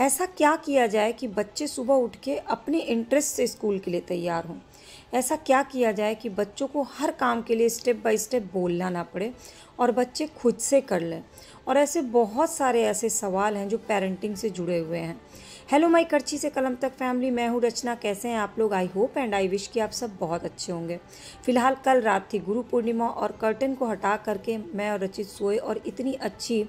ऐसा क्या किया जाए कि बच्चे सुबह उठ के अपने इंटरेस्ट से स्कूल के लिए तैयार हों? ऐसा क्या किया जाए कि बच्चों को हर काम के लिए स्टेप बाय स्टेप बोलना ना पड़े और बच्चे खुद से कर लें? और ऐसे बहुत सारे ऐसे सवाल हैं जो पेरेंटिंग से जुड़े हुए हैं। हेलो माय करची से कलम तक फैमिली, मैं हूँ रचना। कैसे हैं आप लोग? I hope and I wish कि आप सब बहुत अच्छे होंगे। फिलहाल कल रात थी गुरु पूर्णिमा और कर्टन को हटा करके मैं और रचित सोए और इतनी अच्छी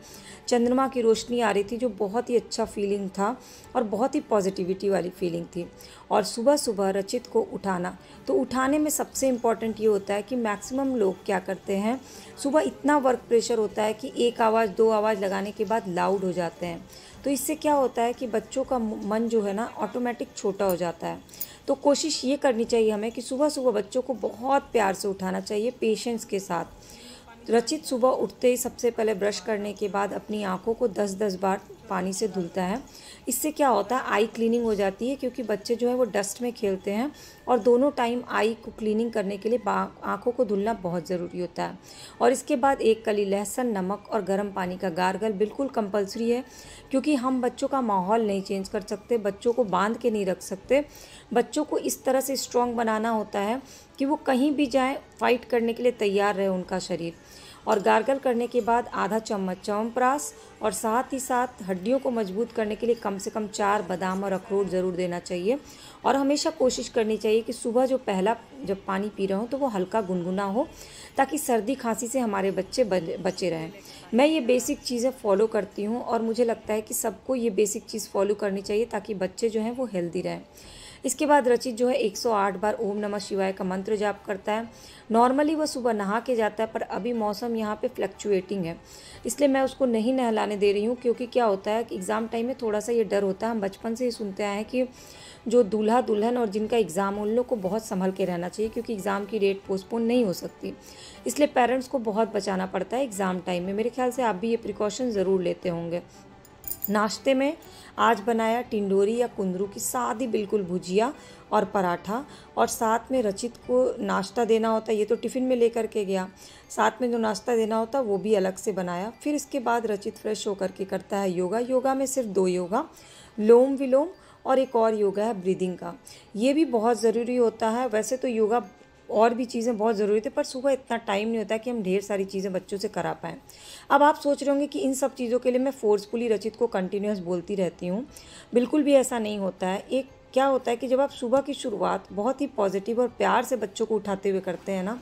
चंद्रमा की रोशनी आ रही थी जो बहुत ही अच्छा फीलिंग था और बहुत ही पॉजिटिविटी वाली फीलिंग थी। और सुबह सुबह रचित को उठाना, तो उठाने में सबसे इम्पॉर्टेंट ये होता है कि मैक्सिमम लोग क्या करते हैं, सुबह इतना वर्क प्रेशर होता है कि एक आवाज़ दो आवाज़ लगाने के बाद लाउड हो जाते हैं। तो इससे क्या होता है कि बच्चों का मन जो है ना ऑटोमेटिक छोटा हो जाता है। तो कोशिश ये करनी चाहिए हमें कि सुबह सुबह बच्चों को बहुत प्यार से उठाना चाहिए, पेशेंस के साथ। रचित सुबह उठते ही सबसे पहले ब्रश करने के बाद अपनी आँखों को 10-10 बार पानी से धुलता है। इससे क्या होता है, आई क्लीनिंग हो जाती है, क्योंकि बच्चे जो है वो डस्ट में खेलते हैं और दोनों टाइम आई को क्लीनिंग करने के लिए आँखों को धुलना बहुत ज़रूरी होता है। और इसके बाद एक कली लहसुन, नमक और गर्म पानी का गार्गल बिल्कुल कंपलसरी है, क्योंकि हम बच्चों का माहौल नहीं चेंज कर सकते, बच्चों को बांध के नहीं रख सकते। बच्चों को इस तरह से स्ट्रॉन्ग बनाना होता है कि वो कहीं भी जाएँ, फाइट करने के लिए तैयार रहे उनका शरीर। और गार्गल करने के बाद आधा चम्मच च्यवनप्राश और साथ ही साथ हड्डियों को मजबूत करने के लिए कम से कम 4 बादाम और अखरोट ज़रूर देना चाहिए। और हमेशा कोशिश करनी चाहिए कि सुबह जो पहला जब पानी पी रहे हो तो वो हल्का गुनगुना हो, ताकि सर्दी खांसी से हमारे बच्चे बचे रहें। मैं ये बेसिक चीज़ें फॉलो करती हूँ और मुझे लगता है कि सबको ये बेसिक चीज़ फॉलो करनी चाहिए ताकि बच्चे जो हैं वो हेल्दी रहें। इसके बाद रचित जो है 108 बार ओम नमः शिवाय का मंत्र जाप करता है। नॉर्मली वह सुबह नहा के जाता है, पर अभी मौसम यहाँ पे फ्लक्चुएटिंग है, इसलिए मैं उसको नहीं नहलाने दे रही हूँ। क्योंकि क्या होता है कि एग्ज़ाम टाइम में थोड़ा सा ये डर होता है। हम बचपन से ही सुनते आए हैं कि जो दूल्हा दुल्हन और जिनका एग्ज़ाम, उन लोग को बहुत संभल के रहना चाहिए, क्योंकि एग्ज़ाम की डेट पोस्टपोन नहीं हो सकती। इसलिए पेरेंट्स को बहुत बचाना पड़ता है एग्ज़ाम टाइम में। मेरे ख्याल से आप भी ये प्रिकॉशन ज़रूर लेते होंगे। नाश्ते में आज बनाया टिंडोरी या कुंदरू की सादी बिल्कुल भुजिया और पराठा, और साथ में रचित को नाश्ता देना होता है, ये तो टिफ़िन में लेकर के गया, साथ में जो नाश्ता देना होता है वो भी अलग से बनाया। फिर इसके बाद रचित फ्रेश होकर के करता है योगा। योगा में सिर्फ 2 योगा, लोम विलोम और एक और योगा है ब्रीदिंग का। ये भी बहुत ज़रूरी होता है। वैसे तो योगा और भी चीज़ें बहुत ज़रूरी थी, पर सुबह इतना टाइम नहीं होता कि हम ढेर सारी चीज़ें बच्चों से करा पाएँ। अब आप सोच रहे होंगे कि इन सब चीज़ों के लिए मैं फोर्सफुली रचित को कंटिन्यूस बोलती रहती हूँ। बिल्कुल भी ऐसा नहीं होता है। एक क्या होता है कि जब आप सुबह की शुरुआत बहुत ही पॉजिटिव और प्यार से बच्चों को उठाते हुए करते हैं ना,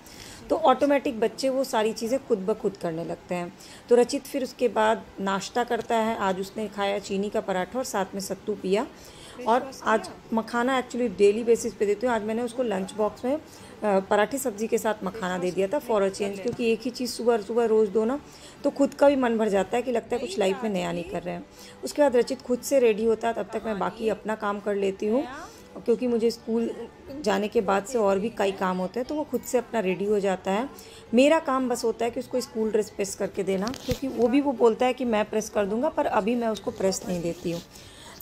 तो ऑटोमेटिक बच्चे वो सारी चीज़ें खुद ब खुद करने लगते हैं। तो रचित फिर उसके बाद नाश्ता करता है। आज उसने खाया चीनी का पराठा और साथ में सत्तू पिया। और आज मखाना एक्चुअली डेली बेसिस पे देती हूँ। आज मैंने उसको लंच बॉक्स में पराठे सब्जी के साथ मखाना दे दिया था फॉर अ चेंज, क्योंकि एक ही चीज़ सुबह सुबह रोज़ दो ना तो खुद का भी मन भर जाता है कि लगता है कुछ लाइफ में नया नहीं कर रहे हैं। उसके बाद रचित खुद से रेडी होता है, तब तक मैं बाकी अपना काम कर लेती हूँ, क्योंकि मुझे स्कूल जाने के बाद से और भी कई काम होते हैं। तो वो खुद से अपना रेडी हो जाता है। मेरा काम बस होता है कि उसको स्कूल ड्रेस प्रेस करके देना, क्योंकि वो बोलता है कि मैं प्रेस कर दूँगा, पर अभी मैं उसको प्रेस नहीं देती हूँ।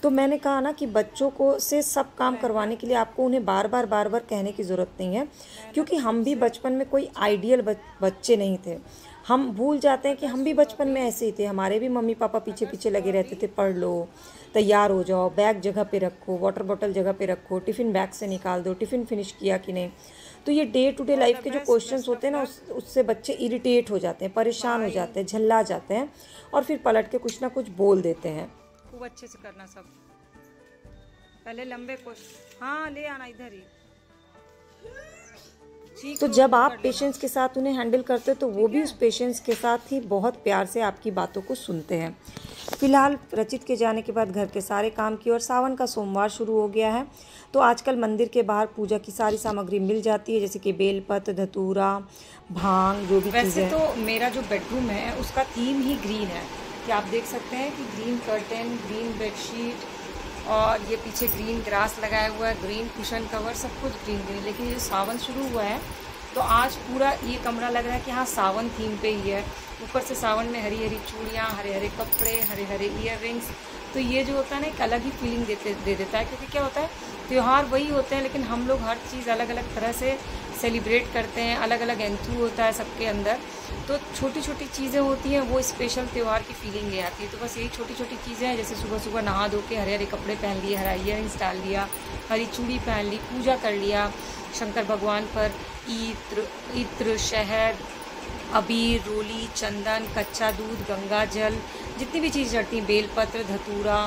तो मैंने कहा ना कि बच्चों को से सब काम करवाने के लिए आपको उन्हें बार बार कहने की ज़रूरत नहीं है, क्योंकि हम भी बचपन में कोई आइडियल बच्चे नहीं थे। हम भूल जाते हैं कि हम भी बचपन में ऐसे ही थे। हमारे भी मम्मी पापा पीछे पीछे लगे रहते थे, पढ़ लो, तैयार हो जाओ, बैग जगह पे रखो, वाटर बॉटल जगह पे रखो, टिफ़िन बैग से निकाल दो, टिफ़िन फिनिश किया कि नहीं। तो ये डे टू डे लाइफ के जो क्वेश्चंस होते हैं ना, उससे बच्चे इरिटेट हो जाते हैं, परेशान हो जाते हैं, झल्ला जाते हैं और फिर पलट के कुछ ना कुछ बोल देते हैं। खूब अच्छे से करना सब। पहले लंबे क्वेश्चन, हाँ ले आना इधर ही। तो जब आप पेशेंस के साथ उन्हें हैंडल करते हैं तो वो भी उस पेशेंस के साथ ही बहुत प्यार से आपकी बातों को सुनते हैं। फिलहाल रचित के जाने के बाद घर के सारे काम की, और सावन का सोमवार शुरू हो गया है। तो आजकल मंदिर के बाहर पूजा की सारी सामग्री मिल जाती है, जैसे कि बेलपत्र, धतूरा, भांग, जो भी चीज़ें। वैसे तो मेरा जो बेडरूम है उसका थीम ही ग्रीन है, कि आप देख सकते हैं कि ग्रीन कर्टन, ग्रीन बेडशीट और ये पीछे ग्रीन ग्रास लगाया हुआ है, ग्रीन कुशन कवर, सब कुछ ग्रीन ग्रीन। लेकिन ये सावन शुरू हुआ है तो आज पूरा ये कमरा लग रहा है कि हाँ सावन थीम पे ही है। ऊपर से सावन में हरी हरी चूड़ियाँ, हरे हरे कपड़े, हरे हरे ईयर रिंग्स, तो ये जो होता है ना एक अलग ही फीलिंग दे देता है। क्योंकि क्या होता है, त्यौहार वही होते हैं, लेकिन हम लोग हर चीज़ अलग अलग तरह से सेलिब्रेट करते हैं, अलग अलग एंथू होता है सबके अंदर। तो छोटी छोटी चीज़ें होती हैं, वो स्पेशल त्यौहार की फीलिंग ले आती है। तो बस यही छोटी छोटी चीज़ें हैं, जैसे सुबह सुबह नहा धो के हरे हरे कपड़े पहन लिए, हरा ईयरिंग्स डाल लिया, हरी चूड़ी पहन ली, पूजा कर लिया शंकर भगवान पर, इत्र, शहद, अबीर, रोली, चंदन, कच्चा दूध, गंगा जल, जितनी भी चीज़ चढ़ती, बेलपत्र, धतूरा,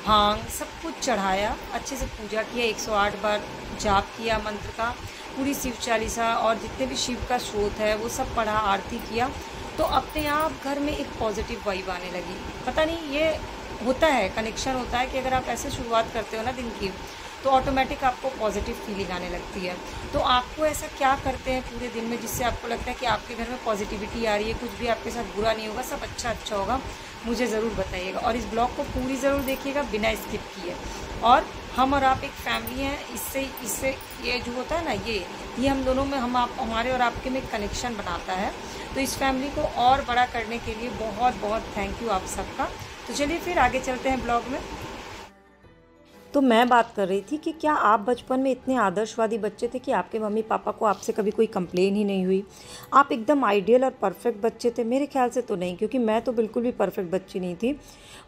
भांग, सब कुछ चढ़ाया, अच्छे से पूजा किया, 108 बार जाप किया मंत्र का, पूरी शिव चालीसा और जितने भी शिव का स्रोत है वो सब पढ़ा, आरती किया। तो अपने आप घर में एक पॉजिटिव वाइब आने लगी। पता नहीं, ये होता है, कनेक्शन होता है कि अगर आप ऐसे शुरुआत करते हो ना दिन की, तो ऑटोमेटिक आपको पॉजिटिव फीलिंग आने लगती है। तो आपको ऐसा क्या करते हैं पूरे दिन में जिससे आपको लगता है कि आपके घर में पॉजिटिविटी आ रही है, कुछ भी आपके साथ बुरा नहीं होगा, सब अच्छा अच्छा होगा, मुझे ज़रूर बताइएगा। और इस ब्लॉग को पूरी ज़रूर देखिएगा बिना स्किप किए। और हम और आप एक फैमिली हैं, इससे ये जो होता है ना, ये हम दोनों में, हमारे और आपके में कनेक्शन बनाता है। तो इस फैमिली को और बड़ा करने के लिए बहुत बहुत थैंक यू आप सबका। तो चलिए फिर आगे चलते हैं ब्लॉग में। तो मैं बात कर रही थी कि क्या आप बचपन में इतने आदर्शवादी बच्चे थे कि आपके मम्मी पापा को आपसे कभी कोई कंप्लेन ही नहीं हुई? आप एकदम आइडियल और परफेक्ट बच्चे थे? मेरे ख्याल से तो नहीं, क्योंकि मैं तो बिल्कुल भी परफेक्ट बच्ची नहीं थी।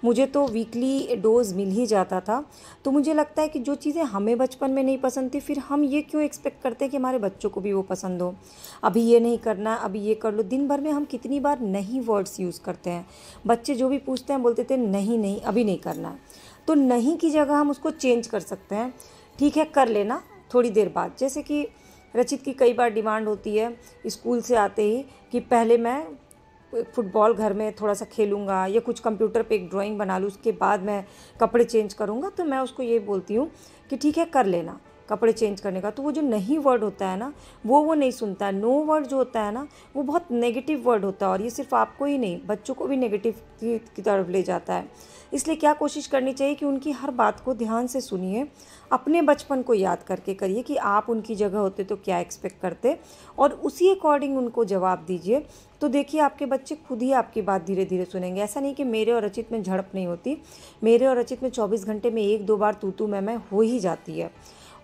मुझे तो वीकली डोज मिल ही जाता था। तो मुझे लगता है कि जो चीज़ें हमें बचपन में नहीं पसंद थी, फिर हम ये क्यों एक्सपेक्ट करते हैं कि हमारे बच्चों को भी वो पसंद हो। अभी ये नहीं करना, अभी ये कर लो। दिन भर में हम कितनी बार नहीं वर्ड्स यूज़ करते हैं। बच्चे जो भी पूछते हैं बोलते थे नहीं नहीं अभी नहीं करना है। तो नहीं की जगह हम उसको चेंज कर सकते हैं। ठीक है, कर लेना थोड़ी देर बाद। जैसे कि रचित की कई बार डिमांड होती है स्कूल से आते ही कि पहले मैं फुटबॉल घर में थोड़ा सा खेलूँगा या कुछ कंप्यूटर पे एक ड्राइंग बना लूँ, उसके बाद मैं कपड़े चेंज करूँगा। तो मैं उसको ये बोलती हूँ कि ठीक है, कर लेना कपड़े चेंज करने का। तो वो जो नहीं वर्ड होता है ना, वो नहीं सुनता है। नो वर्ड जो होता है ना, वो बहुत नेगेटिव वर्ड होता है, और ये सिर्फ आपको ही नहीं, बच्चों को भी नेगेटिव की तरफ ले जाता है। इसलिए क्या कोशिश करनी चाहिए कि उनकी हर बात को ध्यान से सुनिए, अपने बचपन को याद करके करिए कि आप उनकी जगह होते तो क्या एक्सपेक्ट करते, और उसी अकॉर्डिंग उनको जवाब दीजिए। तो देखिए आपके बच्चे खुद ही आपकी बात धीरे धीरे सुनेंगे। ऐसा नहीं कि मेरे और रचित में झड़प नहीं होती, मेरे और रचित में 24 घंटे में 1-2 बार तू मैं हो ही जाती है।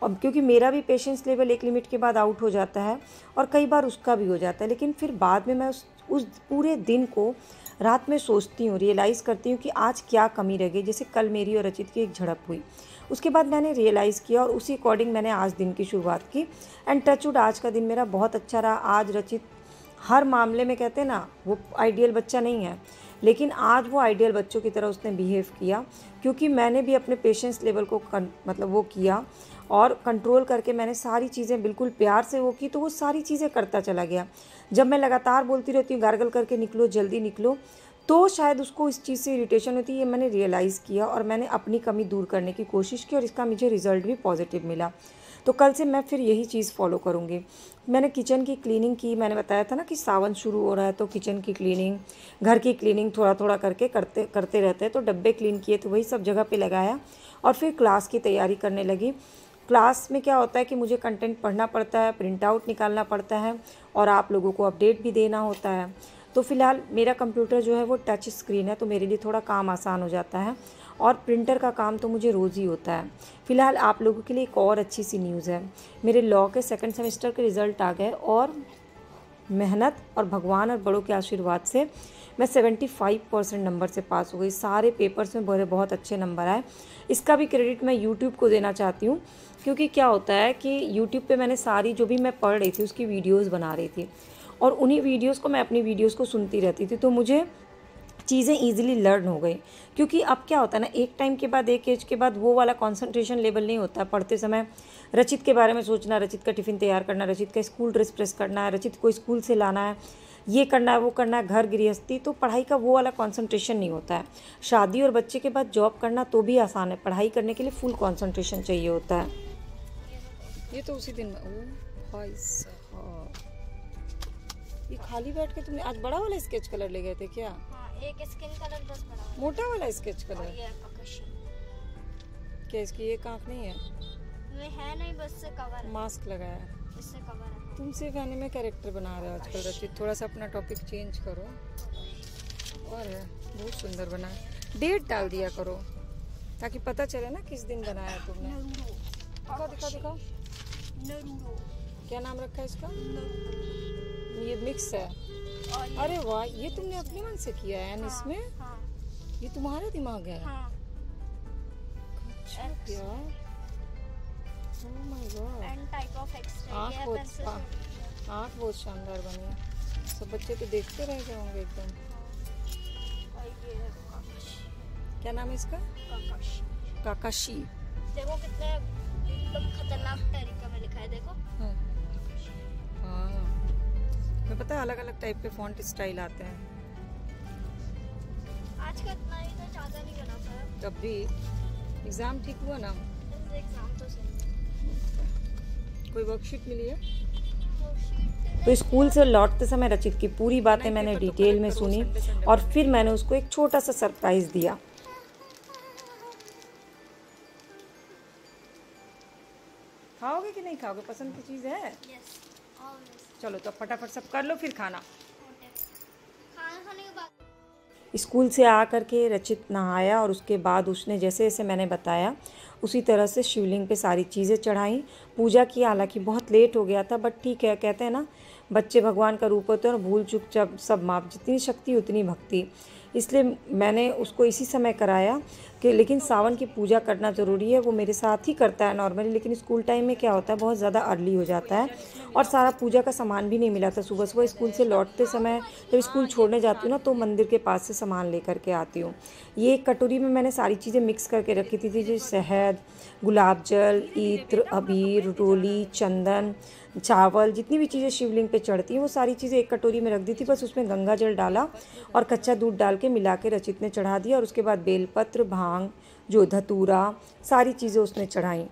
और क्योंकि मेरा भी पेशेंस लेवल एक लिमिट के बाद आउट हो जाता है, और कई बार उसका भी हो जाता है। लेकिन फिर बाद में मैं उस पूरे दिन को रात में सोचती हूँ, रियलाइज़ करती हूँ कि आज क्या कमी रह गई। जैसे कल मेरी और रचित की एक झड़प हुई, उसके बाद मैंने रियलाइज़ किया और उसी अकॉर्डिंग मैंने आज दिन की शुरुआत की। एंड टचवुड आज का दिन मेरा बहुत अच्छा रहा। आज रचित हर मामले में, कहते हैं ना, वो आइडियल बच्चा नहीं है, लेकिन आज वो आइडियल बच्चों की तरह उसने बिहेव किया, क्योंकि मैंने भी अपने पेशेंस लेवल को वो किया और कंट्रोल करके मैंने सारी चीज़ें बिल्कुल प्यार से वो की। तो वो सारी चीज़ें करता चला गया। जब मैं लगातार बोलती रहती हूँ गार्गल करके निकलो, जल्दी निकलो, तो शायद उसको इस चीज़ से इरिटेशन होती है। ये मैंने रियलाइज़ किया और मैंने अपनी कमी दूर करने की कोशिश की, और इसका मुझे रिज़ल्ट भी पॉजिटिव मिला। तो कल से मैं फिर यही चीज़ फॉलो करूँगी। मैंने किचन की क्लीनिंग की, मैंने बताया था ना कि सावन शुरू हो रहा है, तो किचन की क्लीनिंग, घर की क्लीनिंग थोड़ा थोड़ा करके करते रहते हैं। तो डब्बे क्लीन किए, तो वही सब जगह पे लगाया, और फिर क्लास की तैयारी करने लगी। क्लास में क्या होता है कि मुझे कंटेंट पढ़ना पड़ता है, प्रिंट आउट निकालना पड़ता है, और आप लोगों को अपडेट भी देना होता है। तो फ़िलहाल मेरा कंप्यूटर जो है वो टच स्क्रीन है, तो मेरे लिए थोड़ा काम आसान हो जाता है, और प्रिंटर का काम तो मुझे रोज़ ही होता है। फ़िलहाल आप लोगों के लिए एक और अच्छी सी न्यूज़ है। मेरे लॉ के 2nd सेमेस्टर के रिज़ल्ट आ गए, और मेहनत और भगवान और बड़ों के आशीर्वाद से मैं 75% नंबर से पास हो गई। सारे पेपर्स में बड़े बहुत अच्छे नंबर आए। इसका भी क्रेडिट मैं यूट्यूब को देना चाहती हूँ, क्योंकि क्या होता है कि यूट्यूब पे मैंने सारी जो भी मैं पढ़ रही थी उसकी वीडियोस बना रही थी, और उन्हीं वीडियोस को मैं अपनी वीडियोस को सुनती रहती थी। तो मुझे चीज़ें ईजिली लर्न हो गई। क्योंकि अब क्या होता है ना, एक टाइम के बाद, एक एज के बाद वो वाला कंसंट्रेशन लेवल नहीं होता। पढ़ते समय रचित के बारे में सोचना, रचित का टिफ़िन तैयार करना, रचित का स्कूल ड्रेस प्रेस करना है, रचित को स्कूल से लाना है, ये करना है, वो करना है, घर गृहस्थी, तो पढ़ाई का वो वाला कंसंट्रेशन नहीं होता है। शादी और बच्चे के बाद जॉब करना तो भी आसान है, पढ़ाई करने के लिए फुल कंसंट्रेशन चाहिए होता है। ये तो उसी दिन में, ओ भाई साहब, ये खाली बैठ के तुमने आज बड़ा वाला स्केच कलर ले गए थे क्या? हाँ, एक स्किन कलर बस बड़ा वाला। मोटा वाला स्केच कलर? ये आकाशी। क्या इसकी एक आँख नहीं है? ये है नहीं, बस से कवर है। मास्क लगाया है, इससे कवर है। तुम सिर्फ एनिमे कैरेक्टर बना रहे हो आजकल रचित। थोड़ा सा अपना टॉपिक चेंज करो। और है, बहुत सुंदर बना है। डेट डाल दिया करो ताकि पता चले ना किस दिन बनाया तुमने। दिखाओ दिखाओ दिखाओ। नरूरो। क्या नाम रखा है इसका? ये मिक्स है। और अरे वाह, ये तुमने अपने मन से किया है इसमें? हाँ ये तुम्हारा दिमाग है? हाँ। अच्छा क्या? Oh my God. And type of extra आँख ये बहुत पेंसिल आँख बहुत शानदार बनी है। सब बच्चे तो देखते रह गए होंगे एकदम। और ये काकाशी। क्या नाम है इसका? काकाशी। काकाशी। देखो कितने एकदम खतरनाक तरीके में लिखा है, देखो। हाँ मैं पता है अलग अलग टाइप के फॉन्ट स्टाइल आते हैं। आज का इतना ही तो ज़्यादा नहीं करना था। तब भी एग्जाम ठीक हुआ ना? एग्जाम तो सही है। कोई वर्कशीट मिली है? वर्कशीट तो स्कूल से लौटते समय रचित की पूरी बातें मैंने डिटेल में सुनी और फिर मैंने उसको एक छोटा सा सरप्राइज दिया। खाओगे कि नहीं खाओगे? पसंद की चीज़ है? Yes always. चलो तो फटाफट सब कर लो फिर खाना। खाना खाने के बाद स्कूल से आ कर के रचित नहाया और उसके बाद उसने जैसे जैसे मैंने बताया उसी तरह से शिवलिंग पे सारी चीज़ें चढ़ाई, पूजा की। हालांकि बहुत लेट हो गया था बट ठीक है, कहते हैं ना बच्चे भगवान का रूप होते हैं और भूल चूक जब सब माप, जितनी शक्ति उतनी भक्ति। इसलिए मैंने उसको इसी समय कराया कि लेकिन सावन की पूजा करना ज़रूरी है। वो मेरे साथ ही करता है नॉर्मली, लेकिन स्कूल टाइम में क्या होता है बहुत ज़्यादा अर्ली हो जाता है और सारा पूजा का सामान भी नहीं मिला था। सुबह सुबह स्कूल से लौटते समय जब स्कूल छोड़ने जाती हूँ ना तो मंदिर के पास से सामान लेकर के आती हूँ। ये एक कटोरी में मैंने सारी चीज़ें मिक्स करके रखी थी जैसे शहद, गुलाब जल, इत्र, अबीर, रोली, चंदन, चावल, जितनी भी चीज़ें शिवलिंग पे चढ़ती हैं वो सारी चीज़ें एक कटोरी में रख दी थी। बस उसमें गंगा जल डाला और कच्चा दूध डाल के मिला के रचित ने चढ़ा दिया और उसके बाद बेलपत्र, भांग, जो धतूरा, सारी चीज़ें उसने चढ़ाई।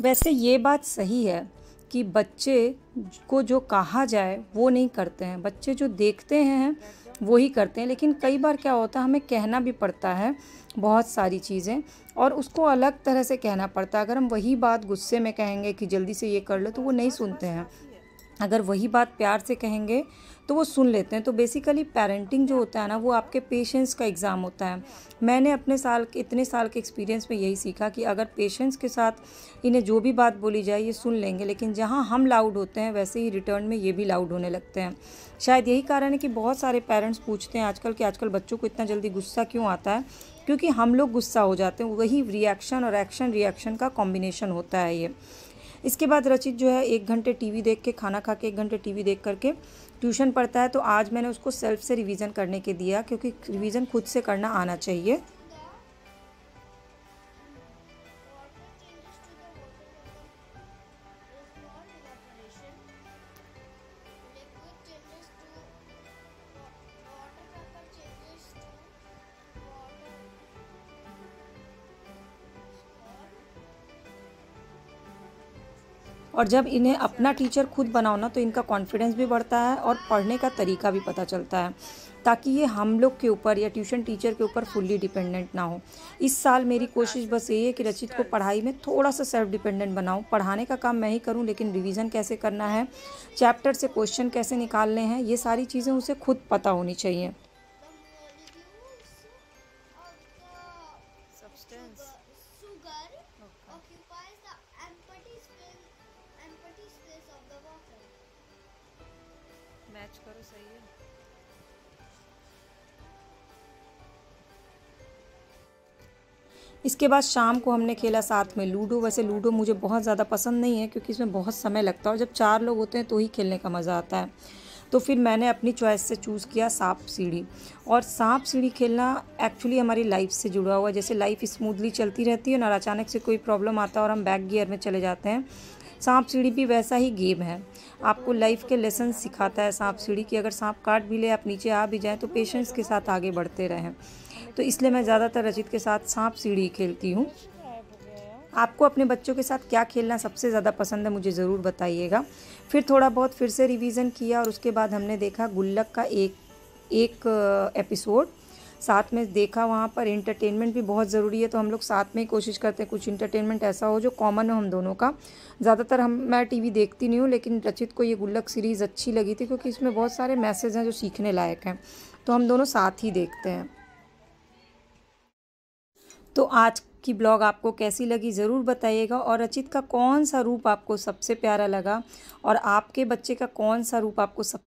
वैसे ये बात सही है कि बच्चे को जो कहा जाए वो नहीं करते हैं, बच्चे जो देखते हैं वो ही करते हैं। लेकिन कई बार क्या होता है हमें कहना भी पड़ता है बहुत सारी चीज़ें और उसको अलग तरह से कहना पड़ता है। अगर हम वही बात गुस्से में कहेंगे कि जल्दी से ये कर लो तो वो नहीं सुनते हैं, अगर वही बात प्यार से कहेंगे तो वो सुन लेते हैं। तो बेसिकली पेरेंटिंग जो होता है ना वो आपके पेशेंस का एग्ज़ाम होता है। मैंने अपने इतने साल के एक्सपीरियंस में यही सीखा कि अगर पेशेंस के साथ इन्हें जो भी बात बोली जाए ये सुन लेंगे, लेकिन जहाँ हम लाउड होते हैं वैसे ही रिटर्न में ये भी लाउड होने लगते हैं। शायद यही कारण है कि बहुत सारे पेरेंट्स पूछते हैं आजकल कि आजकल बच्चों को इतना जल्दी गुस्सा क्यों आता है, क्योंकि हम लोग गुस्सा हो जाते हैं। वही रिएक्शन और एक्शन रिएक्शन का कॉम्बिनेशन होता है ये। इसके बाद रचित जो है 1 घंटे टीवी देख के, खाना खा के 1 घंटे टीवी देख करके ट्यूशन पढ़ता है। तो आज मैंने उसको सेल्फ से रिवीजन करने के दिया क्योंकि रिवीजन खुद से करना आना चाहिए। और जब इन्हें अपना टीचर खुद बनाओ ना तो इनका कॉन्फिडेंस भी बढ़ता है और पढ़ने का तरीका भी पता चलता है, ताकि ये हम लोग के ऊपर या ट्यूशन टीचर के ऊपर फुल्ली डिपेंडेंट ना हो। इस साल मेरी कोशिश बस यही है कि रचित को पढ़ाई में थोड़ा सा सेल्फ डिपेंडेंट बनाऊं। पढ़ाने का काम मैं ही करूं लेकिन रिवीजन कैसे करना है, चैप्टर से क्वेश्चन कैसे निकालने हैं, ये सारी चीज़ें उसे खुद पता होनी चाहिए। मैच करो, सही है। इसके बाद शाम को हमने खेला साथ में लूडो। वैसे लूडो मुझे बहुत ज़्यादा पसंद नहीं है क्योंकि इसमें बहुत समय लगता है और जब 4 लोग होते हैं तो ही खेलने का मज़ा आता है। तो फिर मैंने अपनी चॉइस से चूज़ किया सांप सीढ़ी। और सांप सीढ़ी खेलना एक्चुअली हमारी लाइफ से जुड़ा हुआ है। जैसे लाइफ स्मूथली चलती रहती है और अचानक से कोई प्रॉब्लम आता है और हम बैक गियर में चले जाते हैं, सांप सीढ़ी भी वैसा ही गेम है। आपको लाइफ के लेसन सिखाता है सांप सीढ़ी कि अगर सांप काट भी ले, आप नीचे आ भी जाएं तो पेशेंस के साथ आगे बढ़ते रहें। तो इसलिए मैं ज़्यादातर रचित के साथ सांप सीढ़ी खेलती हूँ। आपको अपने बच्चों के साथ क्या खेलना सबसे ज़्यादा पसंद है मुझे ज़रूर बताइएगा। फिर थोड़ा बहुत फिर से रिवीजन किया और उसके बाद हमने देखा गुल्लक का एक एपिसोड साथ में देखा। वहाँ पर इंटरटेनमेंट भी बहुत ज़रूरी है तो हम लोग साथ में ही कोशिश करते हैं कुछ इंटरटेनमेंट ऐसा हो जो कॉमन हो हम दोनों का। ज़्यादातर मैं टीवी देखती नहीं हूँ, लेकिन रचित को ये गुल्लक सीरीज़ अच्छी लगी थी क्योंकि इसमें बहुत सारे मैसेज हैं जो सीखने लायक हैं, तो हम दोनों साथ ही देखते हैं। तो आज की ब्लॉग आपको कैसी लगी ज़रूर बताइएगा, और रचित का कौन सा रूप आपको सबसे प्यारा लगा और आपके बच्चे का कौन सा रूप आपको सब